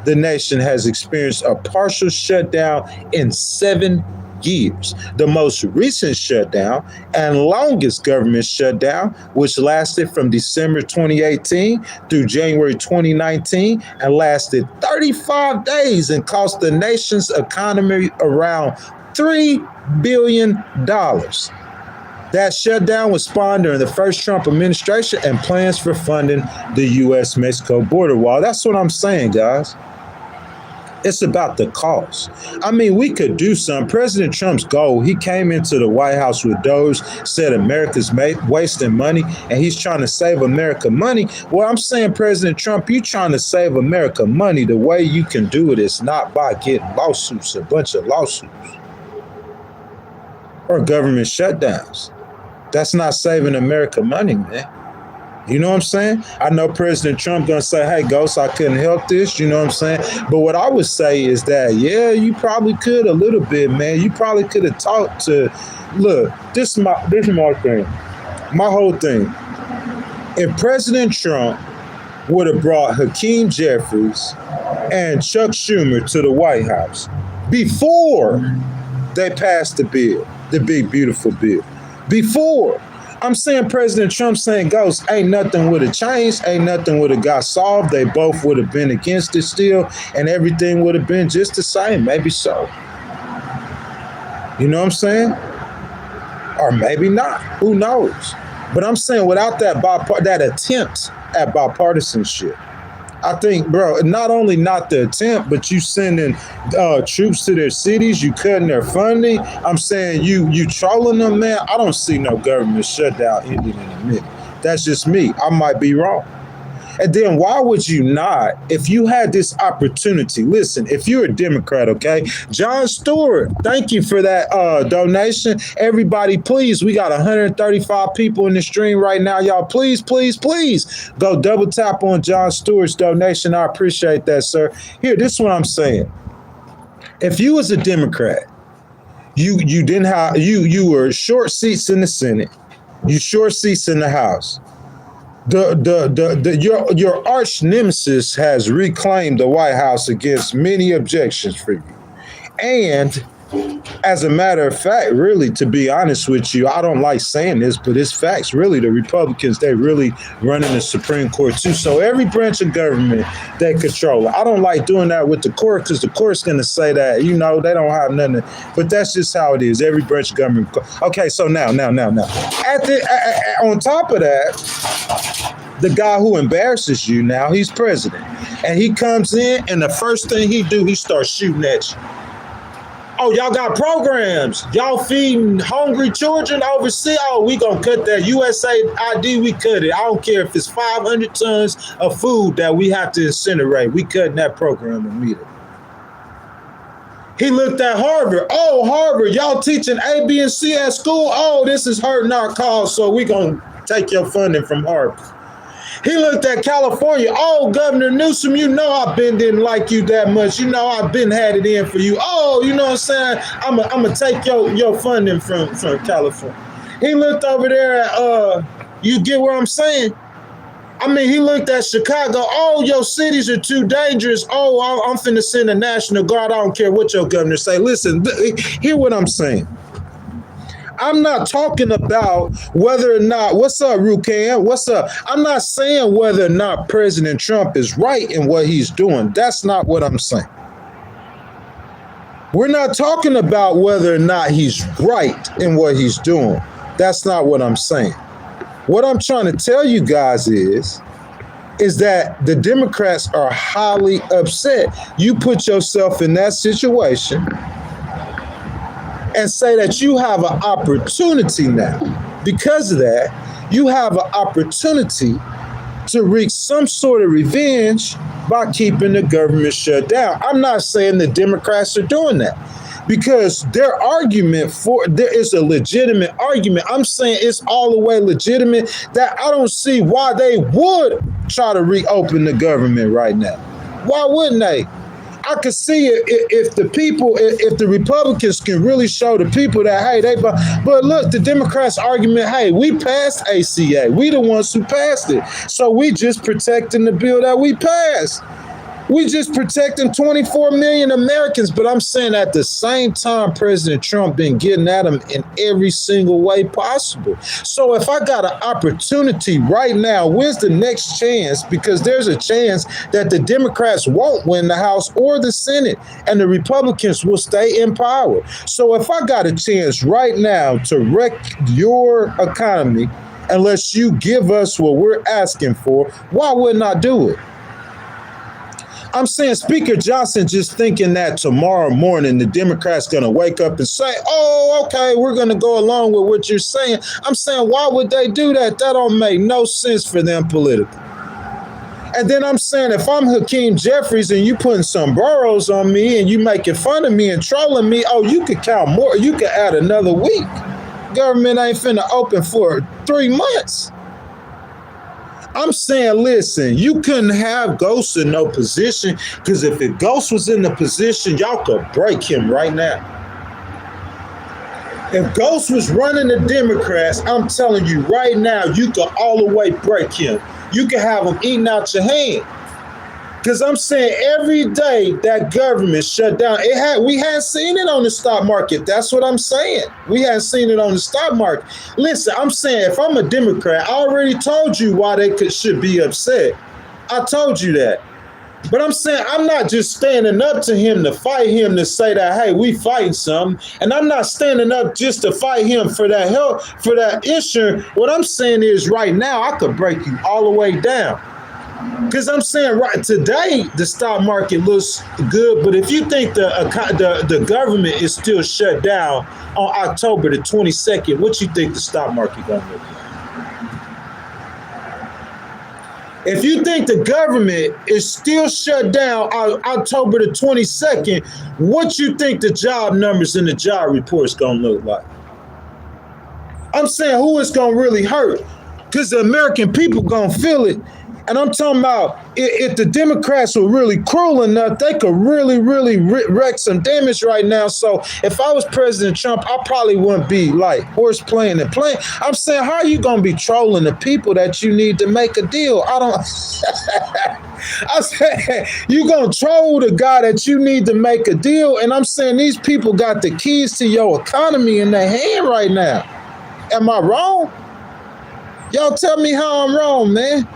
the nation has experienced a partial shutdown in 7 years. The most recent shutdown and longest government shutdown, which lasted from December 2018 through January 2019 and lasted 35 days and cost the nation's economy around $3 billion. That shutdown was spawned during the first Trump administration and plans for funding the U.S.-Mexico border wall. That's what I'm saying, guys. It's about the cost. I mean, we could do something. President Trump's goal, he came into the White House with those, said America's wasting money, and he's trying to save America money. Well, I'm saying, President Trump, you trying to save America money. The way you can do it is not by getting lawsuits, a bunch of lawsuits, or government shutdowns. That's not saving America money, man. You know what I'm saying? I know President Trump gonna say, hey, Ghost, I couldn't help this. You know what I'm saying? But what I would say is that, yeah, you probably could a little bit, man. You probably could have talked to, look, this is my thing. My whole thing. If President Trump would have brought Hakeem Jeffries and Chuck Schumer to the White House before they passed the bill, the big, beautiful bill, before, I'm saying President Trump saying, Ghost, ain't nothing would have changed, ain't nothing would have got solved. They both would have been against it still, and everything would have been just the same. Maybe so. You know what I'm saying? Or maybe not. Who knows? But I'm saying without that attempt at bipartisanship, I think, bro, not only not the attempt, but you sending troops to their cities, you cutting their funding. I'm saying you trolling them, man. I don't see no government shutdown ending in a minute. That's just me. I might be wrong. And then why would you not, if you had this opportunity, listen, if you're a Democrat, okay, John Stewart, thank you for that donation. Everybody, please, we got 135 people in the stream right now. Y'all, please go double tap on John Stewart's donation. I appreciate that, sir. Here, this is what I'm saying. If you was a Democrat, you didn't have, you were short seats in the Senate, you short seats in the House. Your arch nemesis has reclaimed the White House against many objections for you. And as a matter of fact, really, to be honest with you, I don't like saying this, but it's facts. Really, the Republicans, they really running the Supreme Court too. So every branch of government, they control it. I don't like doing that with the court because the court's going to say that, you know, they don't have nothing. But that's just how it is. Every branch of government. Okay, so now. On top of that, the guy who embarrasses you now, he's president. And he comes in, and the first thing he do, he starts shooting at you. Oh, y'all got programs. Y'all feeding hungry children overseas. Oh, we gonna cut that USAID. We cut it. I don't care if it's 500 tons of food that we have to incinerate. We cutting that program immediately. He looked at Harvard. Oh, Harvard, y'all teaching A, B, and C at school. Oh, this is hurting our cause, so we gonna take your funding from Harvard. He looked at California. Oh, Governor Newsom, you know I didn't like you that much. You know I've been had it in for you. Oh, you know what I'm saying? I'm gonna take your funding from California. He looked over there at you get what I'm saying? I mean, he looked at Chicago. Oh, your cities are too dangerous. Oh, I'm finna send a National Guard. I don't care what your governor say. Listen, hear what I'm saying. I'm not talking about whether or not, what's up, Rukan? What's up? I'm not saying whether or not President Trump is right in what he's doing. That's not what I'm saying. We're not talking about whether or not he's right in what he's doing. That's not what I'm saying. What I'm trying to tell you guys is that the Democrats are highly upset. You put yourself in that situation and say that you have an opportunity now. Because of that, you have an opportunity to wreak some sort of revenge by keeping the government shut down. I'm not saying the Democrats are doing that, because their argument there is a legitimate argument. I'm saying it's all the way legitimate that I don't see why they would try to reopen the government right now. Why wouldn't they? I could see it if the people, if the Republicans can really show the people that, hey, but look, the Democrats' argument, hey, we passed ACA. We the ones who passed it. So we just protecting the bill that we passed. We just protecting 24 million Americans. But I'm saying at the same time, President Trump been getting at them in every single way possible. So if I got an opportunity right now, where's the next chance? Because there's a chance that the Democrats won't win the House or the Senate, and the Republicans will stay in power. So if I got a chance right now to wreck your economy, unless you give us what we're asking for, why wouldn't I do it? I'm saying Speaker Johnson just thinking that tomorrow morning the Democrats going to wake up and say, oh, okay, we're going to go along with what you're saying. I'm saying, why would they do that? That don't make no sense for them politically. And then I'm saying, if I'm Hakeem Jeffries and you putting sombreros on me and you making fun of me and trolling me, oh, you could count more. You could add another week. Government ain't finna open for 3 months. I'm saying, listen, you couldn't have Ghost in no position, because if Ghost was in the position, y'all could break him right now. If Ghost was running the Democrats, I'm telling you right now, you could all the way break him. You could have him eating out your hand. Because I'm saying every day that government shut down, we hadn't seen it on the stock market. That's what I'm saying. We hadn't seen it on the stock market. Listen, I'm saying if I'm a Democrat, I already told you why they should be upset. I told you that. But I'm saying I'm not just standing up to him to fight him to say that, hey, we fighting something. And I'm not standing up just to fight him for that help, for that insurance. What I'm saying is right now, I could break you all the way down. Because I'm saying right today, the stock market looks good. But if you think the government is still shut down on October the 22nd, what you think the stock market going to look like? If you think the government is still shut down on October the 22nd, what you think the job numbers and the job reports going to look like? I'm saying who it's going to really hurt, because the American people going to feel it. And I'm talking about if the Democrats were really cruel enough, they could really, really wreak some damage right now. So if I was President Trump, I probably wouldn't be like horse playing and playing. I'm saying, how are you going to be trolling the people that you need to make a deal? I don't. I said, you going to troll the guy that you need to make a deal. And I'm saying these people got the keys to your economy in their hand right now. Am I wrong? Y'all tell me how I'm wrong, man.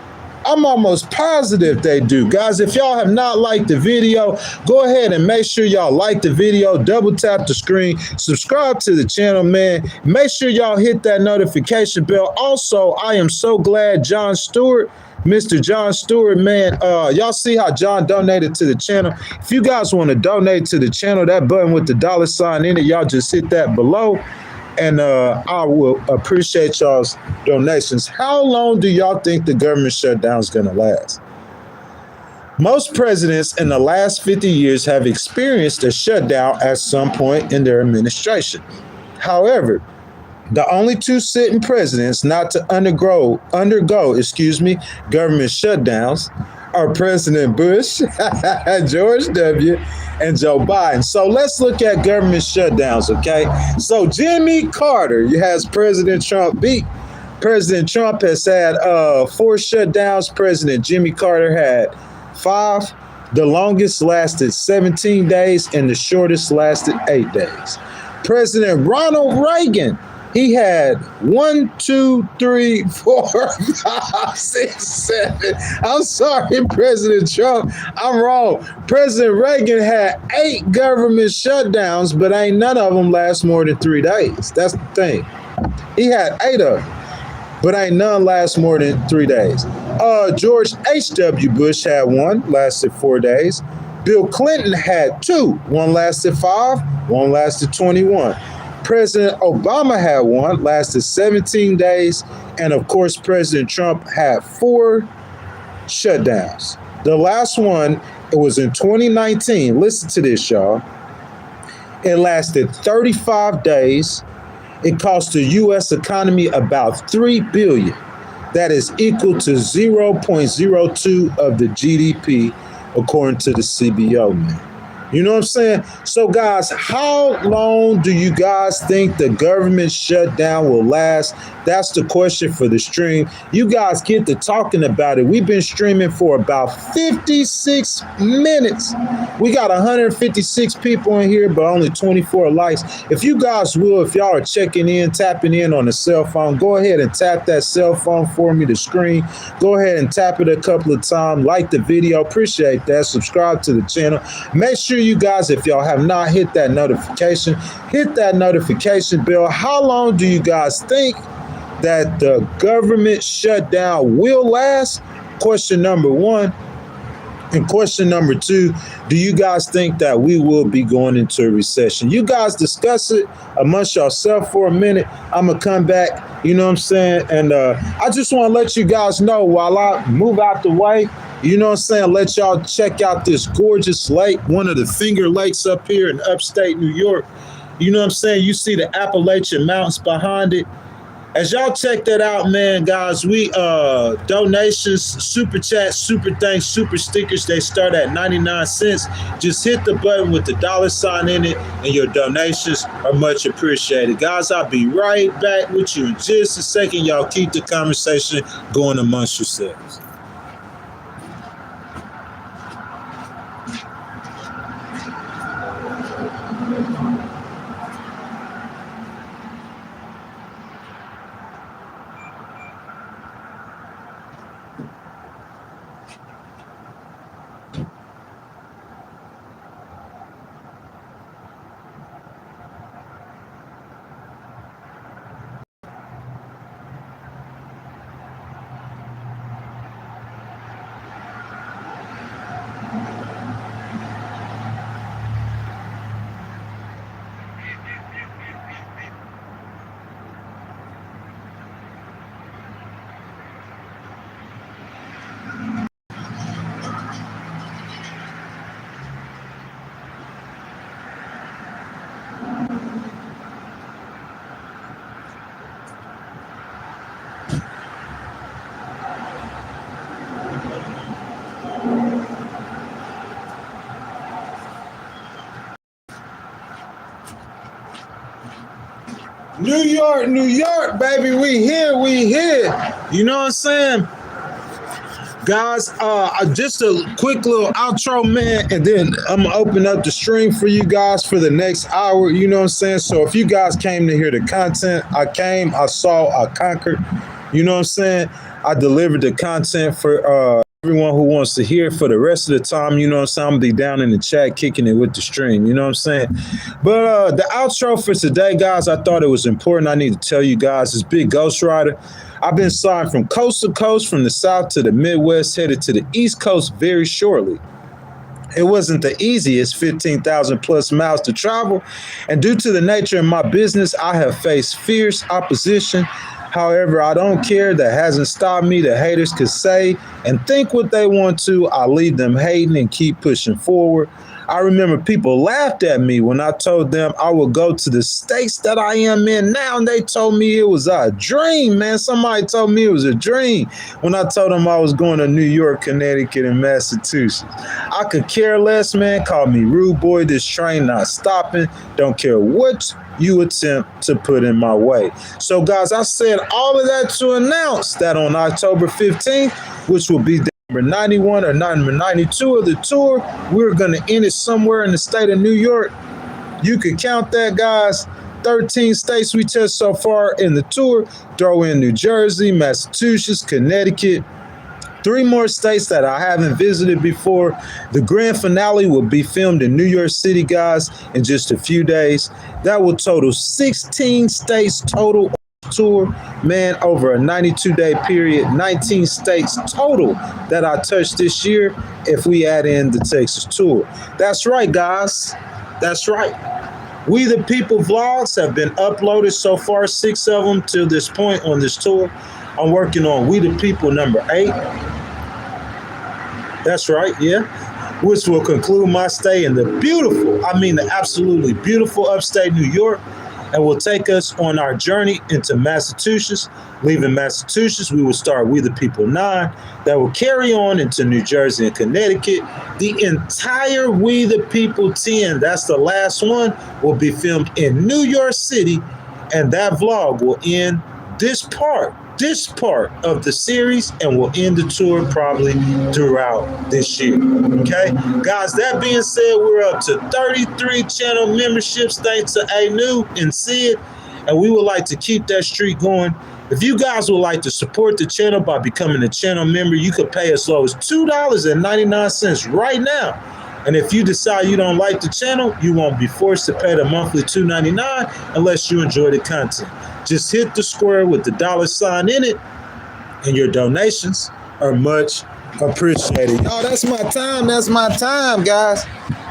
I'm almost positive they do. Guys, if y'all have not liked the video, go ahead and make sure y'all like the video, double tap the screen, subscribe to the channel, man. Make sure y'all hit that notification bell. Also, I am so glad John Stewart, Mr. John Stewart, man, y'all see how John donated to the channel. If you guys want to donate to the channel, that button with the $ in it, y'all just hit that below. And I will appreciate y'all's donations. How long do y'all think the government shutdown is going to last? Most presidents in the last 50 years have experienced a shutdown at some point in their administration. However, the only two sitting presidents not to undergo government shutdowns are President Bush, George W., and Joe Biden. So let's look at government shutdowns, okay? So Jimmy Carter has President Trump beat. President Trump has had 4 shutdowns. President Jimmy Carter had 5. The longest lasted 17 days and the shortest lasted 8 days. President Ronald Reagan, he had 1, 2, 3, 4, 5, 6, 7. I'm sorry, President Trump. I'm wrong. President Reagan had 8 government shutdowns, but ain't none of them last more than 3 days. That's the thing. He had 8 of them, but ain't none last more than 3 days. George H.W. Bush had 1, lasted 4 days. Bill Clinton had 2. 1 lasted 5, 1 lasted 21. President Obama had 1, lasted 17 days. And of course, President Trump had 4 shutdowns. The last one, it was in 2019. Listen to this, y'all. It lasted 35 days. It cost the U.S. economy about $3 billion. That is equal to 0.02 of the GDP, according to the CBO, man. You know what I'm saying? So, guys, how long do you guys think the government shutdown will last? That's the question for the stream. You guys get to talking about it. We've been streaming for about 56 minutes. We got 156 people in here, but only 24 likes. If you guys will, if y'all are checking in, tapping in on the cell phone, go ahead and tap that cell phone for me, the screen. Go ahead and tap it a couple of times. Like the video. Appreciate that. Subscribe to the channel. Make sure you guys, if y'all have not hit that notification bell. How long do you guys think that the government shutdown will last? Question number one. And question number two, do you guys think that we will be going into a recession? You guys discuss it amongst yourself for a minute. I'm going to come back, you know what I'm saying? And I just want to let you guys know while I move out the way, you know what I'm saying, let y'all check out this gorgeous lake, one of the Finger Lakes up here in upstate New York. You know what I'm saying? You see the Appalachian Mountains behind it. As y'all check that out, man, guys, we donations, super chats, super thanks, super stickers, they start at 99 cents. Just hit the button with the $ in it, and your donations are much appreciated. Guys, I'll be right back with you in just a second. Y'all keep the conversation going amongst yourselves. New York, baby, we here. You know what I'm saying? Guys, just a quick little outro, man, and then I'm going to open up the stream for you guys for the next hour, you know what I'm saying? So if you guys came to hear the content, I came, I saw, I conquered, you know what I'm saying? I delivered the content for everyone who wants to hear. For the rest of the time, you know what I'm saying, I'm gonna be down in the chat kicking it with the stream, you know what I'm saying? But the outro for today, guys, I thought it was important. I need to tell you guys, this Big Ghost Rider. I've been signed from coast to coast, from the South to the Midwest, headed to the East Coast very shortly. It wasn't the easiest 15,000 plus miles to travel, and due to the nature of my business, I have faced fierce opposition. However, I don't care. That hasn't stopped me. The haters could say and think what they want to. I leave them hating and keep pushing forward. I remember people laughed at me when I told them I would go to the states that I am in now, and they told me it was a dream, man. Somebody told me it was a dream when I told them I was going to New York, Connecticut, and Massachusetts. I could care less, man. Call me rude boy. This train not stopping. Don't care what you attempt to put in my way. So, guys, I said all of that to announce that on October 15th, which will be number 91 or number 92 of the tour, we're going to end it somewhere in the state of New York. You can count that, guys. 13 states we touched so far in the tour. Throw in New Jersey, Massachusetts, Connecticut. 3 more states that I haven't visited before. The grand finale will be filmed in New York City, guys, in just a few days. That will total 16 states total tour, man, over a 92-day period. 19 states total that I touched this year if we add in the Texas tour. That's right, guys. That's right. We the People vlogs have been uploaded so far, 6 of them to this point on this tour. I'm working on We the People number 8. That's right, yeah. Which will conclude my stay in the beautiful, I mean the absolutely beautiful upstate New York, and will take us on our journey into Massachusetts, Leaving Massachusetts, we will start We the People 9 that will carry on into New Jersey and Connecticut. The entire We the People 10, that's the last one, will be filmed in New York City, and that vlog will end this part of the series and will end the tour probably throughout this year. Okay, guys, that being said, we're up to 33 channel memberships thanks to Anu and Sid, and we would like to keep that streak going. If you guys would like to support the channel by becoming a channel member, you could pay as low as $2.99 right now. And if you decide you don't like the channel, you won't be forced to pay the monthly $2.99 unless you enjoy the content. Just hit the square with the $sign in it, and your donations are much appreciated. Y'all, that's my time. That's my time, guys.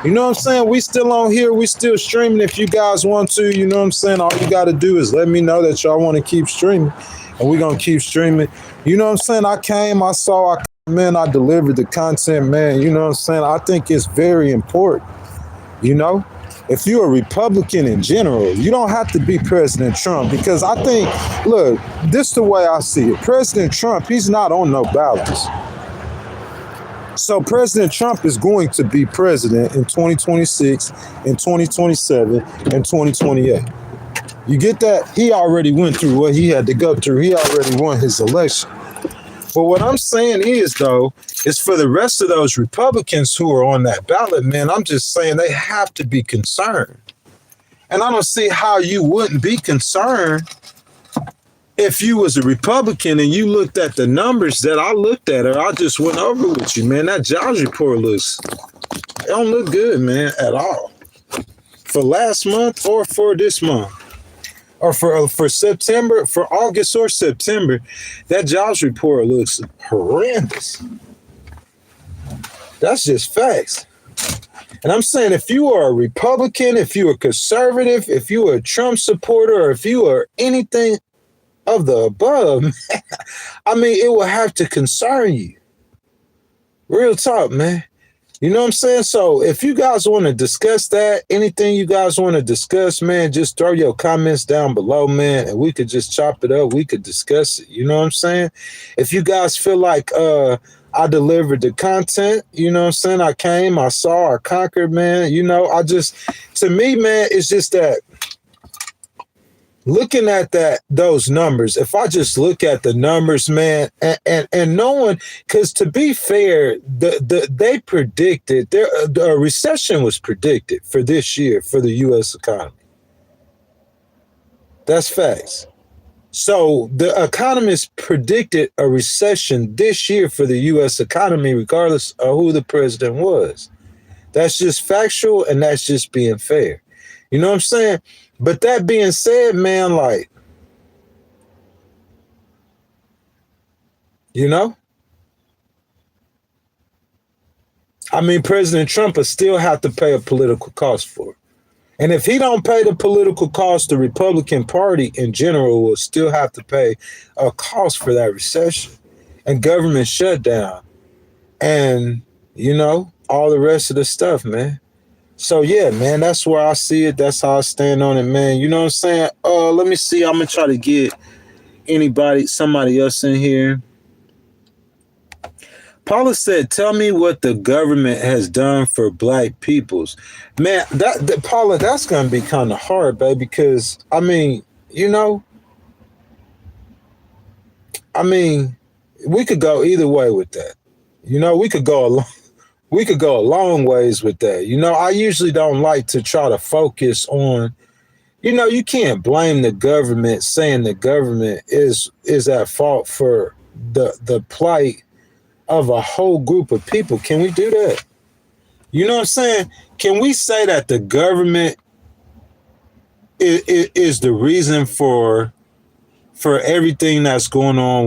You know what I'm saying? We still on here. We still streaming. If you guys want to, you know what I'm saying? All you got to do is let me know that y'all want to keep streaming, and we're going to keep streaming. You know what I'm saying? I came, I saw, I delivered the content, man. You know what I'm saying? I think it's very important, you know? If you're a Republican in general, you don't have to be President Trump, because I think, look, this is the way I see it. President Trump, he's not on no ballots. So President Trump is going to be president in 2026, in 2027, and 2028. You get that? He already went through what he had to go through. He already won his election. But what I'm saying is, though, is for the rest of those Republicans who are on that ballot, man, I'm just saying they have to be concerned. And I don't see how you wouldn't be concerned if you was a Republican and you looked at the numbers that I looked at, or I just went over with you, man. That jobs report it don't look good, man, at all. For last month or for this month. Or for September, for August or September, that jobs report looks horrendous. That's just facts. And I'm saying, if you are a Republican, if you are conservative, if you are a Trump supporter, or if you are anything of the above, I mean, it will have to concern you. Real talk, man. You know what I'm saying? So if you guys want to discuss that, anything you guys want to discuss, man, just throw your comments down below, man, and we could just chop it up. We could discuss it. You know what I'm saying? If you guys feel like I delivered the content, you know what I'm saying? I came, I saw, I conquered, man. You know, to me, man, it's just that looking at those numbers, if I just look at the numbers, man, and knowing, because to be fair, they predicted the recession was predicted for this year for the U.S. economy. That's facts. So the economists predicted a recession this year for the U.S. economy, regardless of who the president was. That's just factual, and that's just being fair. You know what I'm saying? But that being said, man, like, you know, I mean, President Trump will still have to pay a political cost for it. And if he don't pay the political cost, the Republican Party in general will still have to pay a cost for that recession and government shutdown and, you know, all the rest of the stuff, man. So, yeah, man, that's where I see it. That's how I stand on it, man. You know what I'm saying? Let me see. I'm going to try to get somebody else in here. Paula said, tell me what the government has done for black peoples. Man, Paula, that's going to be kind of hard, baby, because, I mean, you know, we could go either way with that. You know, we could go a long ways with that. You know, I usually don't like to try to focus on, you know, you can't blame the government saying the government is at fault for the plight of a whole group of people. Can we do that? You know what I'm saying? Can we say that the government is the reason for everything that's going on